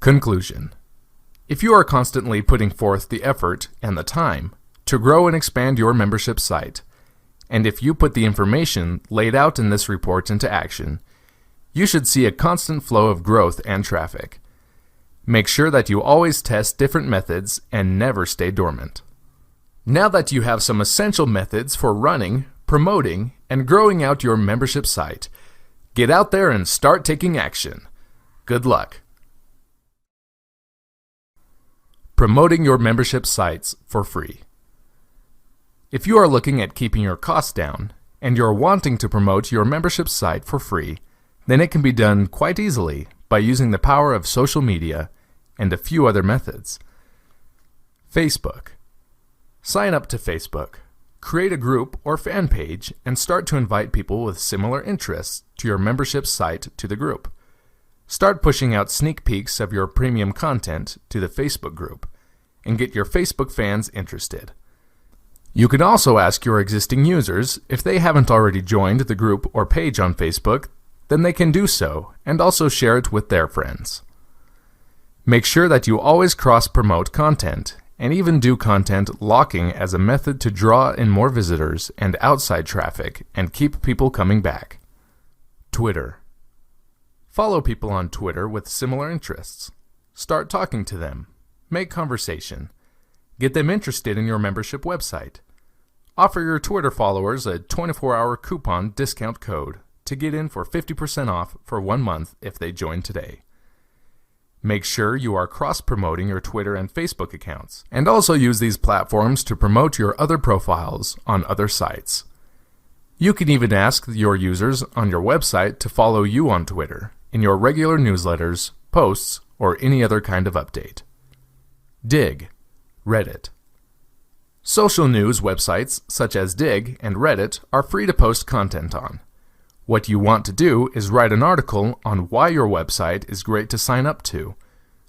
Conclusion. If you are constantly putting forth the effort and the time to grow and expand your membership site, and if you put the information laid out in this report into action, you should see a constant flow of growth and traffic. Make sure that you always test different methods and never stay dormant. Now that you have some essential methods for running, promoting, and growing out your membership site, get out there and start taking action. Good luck. Promoting your membership sites for free. If you are looking at keeping your costs down, and you're wanting to promote your membership site for free, then it can be done quite easily by using the power of social media and a few other methods. Facebook. Sign up to Facebook. Create a group or fan page and start to invite people with similar interests to your membership site to the group. Start pushing out sneak peeks of your premium content to the Facebook group and get your Facebook fans interested. You can also ask your existing users if they haven't already joined the group or page on Facebook, then they can do so and also share it with their friends. Make sure that you always cross-promote content and even do content locking as a method to draw in more visitors and outside traffic and keep people coming back. Twitter. Follow people on Twitter with similar interests. Start talking to them. Make conversation. Get them interested in your membership website. Offer your Twitter followers a 24-hour coupon discount code to get in for 50% off for 1 month if they join today. Make sure you are cross-promoting your Twitter and Facebook accounts, and also use these platforms to promote your other profiles on other sites. You can even ask your users on your website to follow you on Twitter, in your regular newsletters, posts, or any other kind of update. Dig. Reddit. Social news websites such as Dig and Reddit are free to post content on. What you want to do is write an article on why your website is great to sign up to.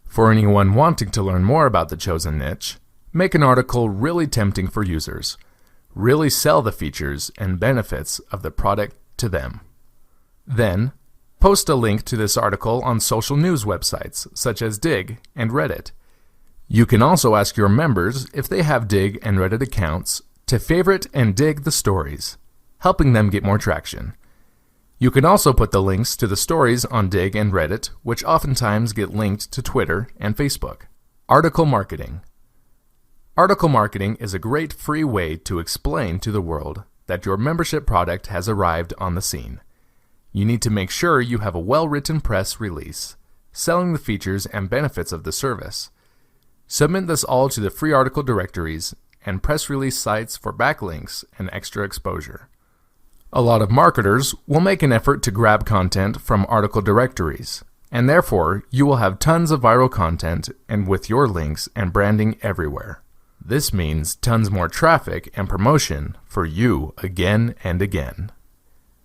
For anyone wanting to learn more about the chosen niche, make an article really tempting for users. Really sell the features and benefits of the product to them. Then, post a link to this article on social news websites such as Dig and Reddit. You can also ask your members if they have Dig and Reddit accounts to favorite and dig the stories, helping them get more traction. You can also put the links to the stories on Dig and Reddit, which oftentimes get linked to Twitter and Facebook. Article marketing. Article marketing is a great free way to explain to the world that your membership product has arrived on the scene. You need to make sure you have a well-written press release, selling the features and benefits of the service. Submit this all to the free article directories and press release sites for backlinks and extra exposure. A lot of marketers will make an effort to grab content from article directories, and therefore you will have tons of viral content and with your links and branding everywhere. This means tons more traffic and promotion for you again and again.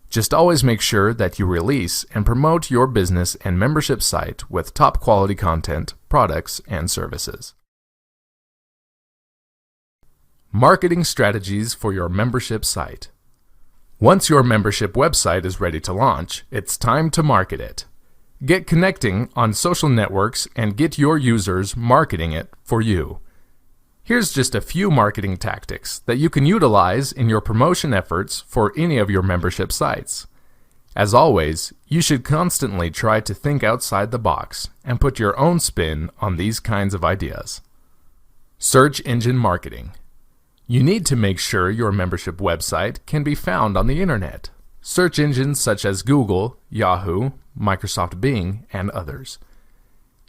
Just always make sure that you release and promote your business and membership site with top quality content, products, and services. Marketing strategies for your membership site. Once your membership website is ready to launch, it's time to market it. Get connecting on social networks and get your users marketing it for you. Here's just a few marketing tactics that you can utilize in your promotion efforts for any of your membership sites. As always, you should constantly try to think outside the box and put your own spin on these kinds of ideas. Search engine marketing. You need to make sure your membership website can be found on the internet. Search engines such as Google, Yahoo, Microsoft Bing, and others.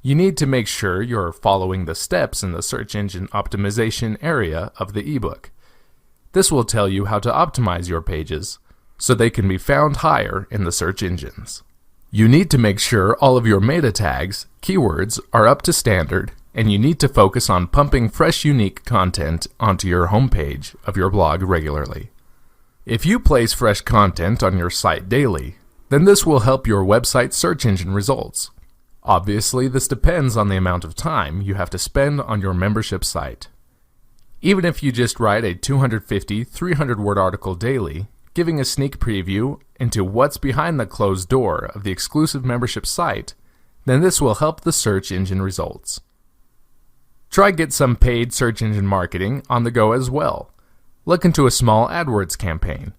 You need to make sure you're following the steps in the search engine optimization area of the ebook. This will tell you how to optimize your pages so they can be found higher in the search engines. You need to make sure all of your meta tags, keywords, are up to standard, and you need to focus on pumping fresh, unique content onto your homepage of your blog regularly. If you place fresh content on your site daily, then this will help your website search engine results. Obviously, this depends on the amount of time you have to spend on your membership site. Even if you just write a 250, 300-word article daily, giving a sneak preview into what's behind the closed door of the exclusive membership site, then this will help the search engine results. Try get some paid search engine marketing on the go as well. Look into a small AdWords campaign.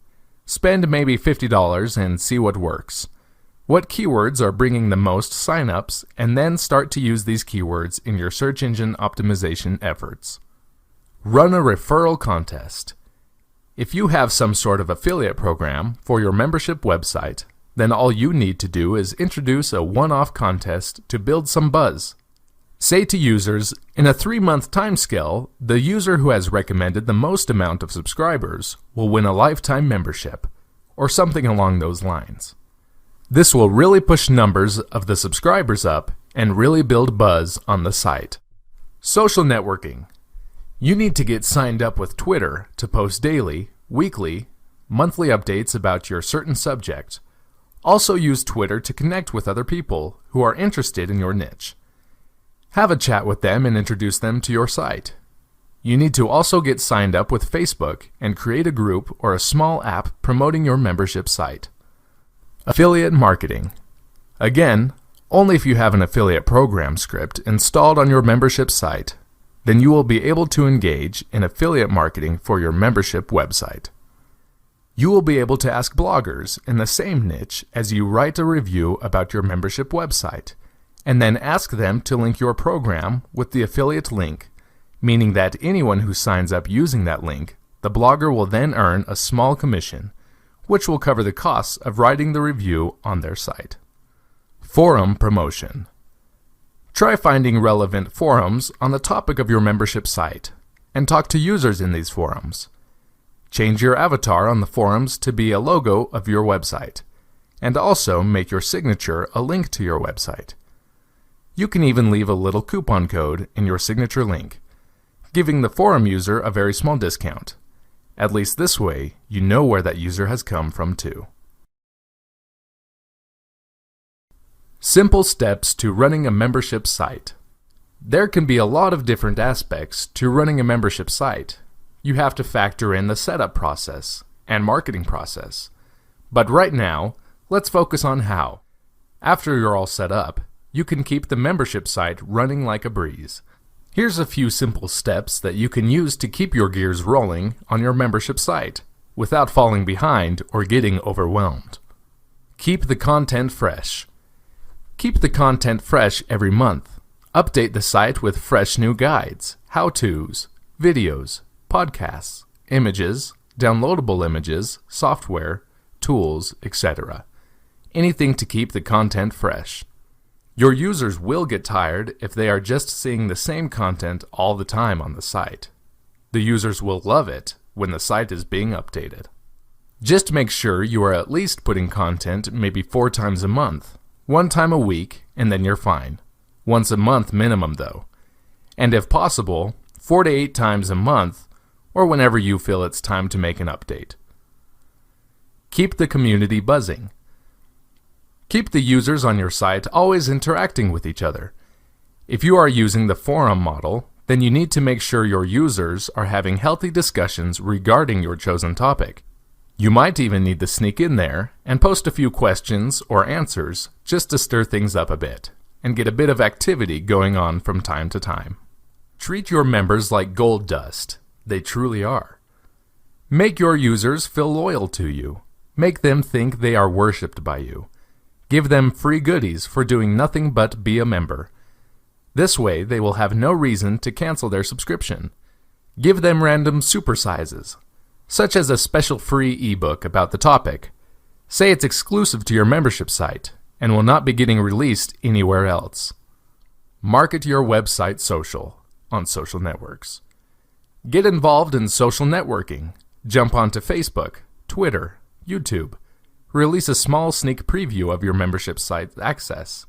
Spend maybe $50 and see what works. What keywords are bringing the most signups, and then start to use these keywords in your search engine optimization efforts. Run a referral contest. If you have some sort of affiliate program for your membership website, then all you need to do is introduce a one-off contest to build some buzz. Say to users, in a 3-month timescale, the user who has recommended the most amount of subscribers will win a lifetime membership, or something along those lines. This will really push numbers of the subscribers up and really build buzz on the site. Social networking. You need to get signed up with Twitter to post daily, weekly, monthly updates about your certain subject. Also use Twitter to connect with other people who are interested in your niche. Have a chat with them and introduce them to your site. You need to also get signed up with Facebook and create a group or a small app promoting your membership site. Affiliate marketing. Again, only if you have an affiliate program script installed on your membership site, then you will be able to engage in affiliate marketing for your membership website. You will be able to ask bloggers in the same niche as you write a review about your membership website, and then ask them to link your program with the affiliate link, meaning that anyone who signs up using that link, the blogger will then earn a small commission, which will cover the costs of writing the review on their site. Forum promotion. Try finding relevant forums on the topic of your membership site, and talk to users in these forums. Change your avatar on the forums to be a logo of your website, and also make your signature a link to your website. You can even leave a little coupon code in your signature link, giving the forum user a very small discount. At least this way, you know where that user has come from too. Simple steps to running a membership site. There can be a lot of different aspects to running a membership site. You have to factor in the setup process and marketing process. But right now, let's focus on how. After you're all set up, you can keep the membership site running like a breeze. Here's a few simple steps that you can use to keep your gears rolling on your membership site without falling behind or getting overwhelmed. Keep the content fresh. Keep the content fresh every month. Update the site with fresh new guides, how-tos, videos, podcasts, images, downloadable images, software, tools, etc. Anything to keep the content fresh. Your users will get tired if they are just seeing the same content all the time on the site. The users will love it when the site is being updated. Just make sure you are at least putting content maybe 4 times a month, 1 time a week, and then you're fine. Once a month minimum though. And if possible, 4 to 8 times a month, or whenever you feel it's time to make an update. Keep the community buzzing. Keep the users on your site always interacting with each other. If you are using the forum model, then you need to make sure your users are having healthy discussions regarding your chosen topic. You might even need to sneak in there and post a few questions or answers just to stir things up a bit and get a bit of activity going on from time to time. Treat your members like gold dust. They truly are. Make your users feel loyal to you. Make them think they are worshipped by you. Give them free goodies for doing nothing but be a member. This way, they will have no reason to cancel their subscription. Give them random supersizes, such as a special free ebook about the topic. Say it's exclusive to your membership site and will not be getting released anywhere else. Market your website social on social networks. Get involved in social networking. Jump onto Facebook, Twitter, YouTube. Release a small sneak preview of your membership site access.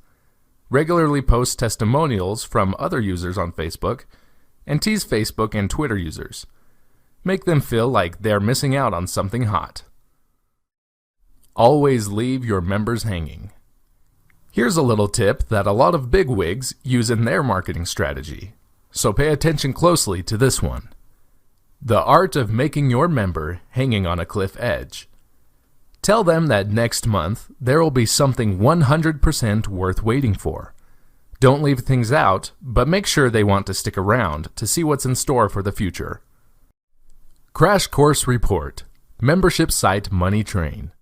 Regularly post testimonials from other users on Facebook, and tease Facebook and Twitter users. Make them feel like they're missing out on something hot. Always leave your members hanging. Here's a little tip that a lot of bigwigs use in their marketing strategy, so pay attention closely to this one. The art of making your member hanging on a cliff edge. Tell them that next month there will be something 100% worth waiting for. Don't leave things out, but make sure they want to stick around to see what's in store for the future. Crash Course Report. Membership Site Money Train.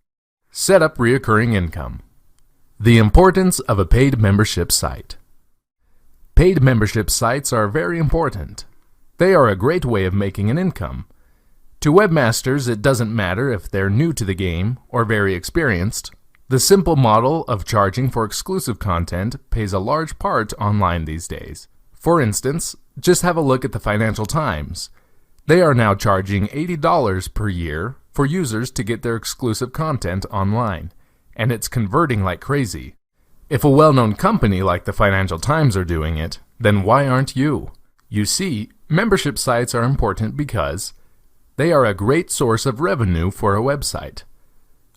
Set up reoccurring income. The importance of a paid membership site. Paid membership sites are very important. They are a great way of making an income. To webmasters, it doesn't matter if they're new to the game or very experienced. The simple model of charging for exclusive content pays a large part online these days. For instance, just have a look at the Financial Times. They are now charging $80 per year for users to get their exclusive content online, and it's converting like crazy. If a well-known company like the Financial Times are doing it, then why aren't you? You see, membership sites are important because they are a great source of revenue for a website.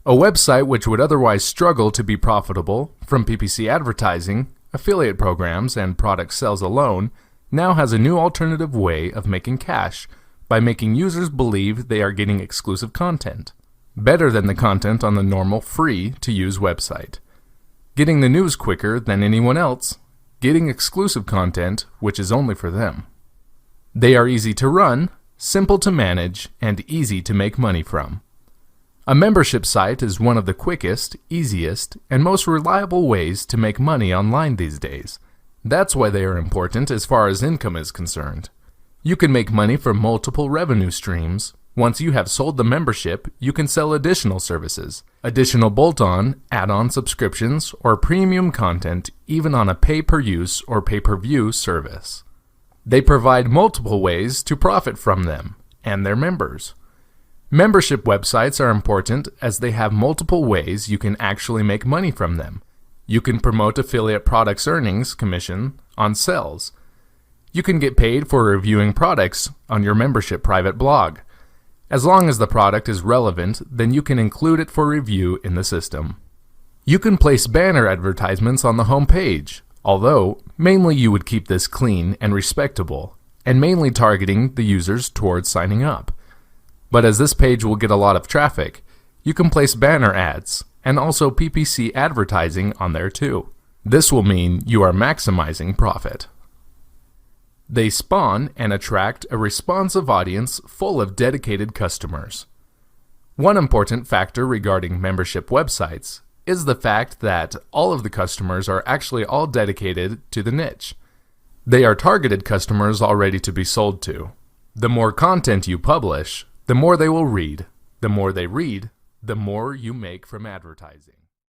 A website which would otherwise struggle to be profitable from PPC advertising, affiliate programs, and product sales alone now has a new alternative way of making cash by making users believe they are getting exclusive content, better than the content on the normal free-to-use website. Getting the news quicker than anyone else, getting exclusive content which is only for them. They are easy to run, simple to manage, and easy to make money from. A membership site is one of the quickest, easiest, and most reliable ways to make money online these days. That's why they are important as far as income is concerned. You can make money from multiple revenue streams. Once you have sold the membership, you can sell additional services, additional bolt-on, add-on subscriptions, or premium content even on a pay-per-use or pay-per-view service. They provide multiple ways to profit from them and their members. Membership websites are important as they have multiple ways you can actually make money from them. You can promote affiliate products earnings commission on sales. You can get paid for reviewing products on your membership private blog. As long as the product is relevant, then you can include it for review in the system. You can place banner advertisements on the home page, although mainly you would keep this clean and respectable, and mainly targeting the users towards signing up. But as this page will get a lot of traffic, you can place banner ads and also PPC advertising on there too. This will mean you are maximizing profit. They spawn and attract a responsive audience full of dedicated customers. One important factor regarding membership websites is the fact that all of the customers are actually all dedicated to the niche. They are targeted customers already to be sold to. The more content you publish, the more they will read. The more they read, the more you make from advertising.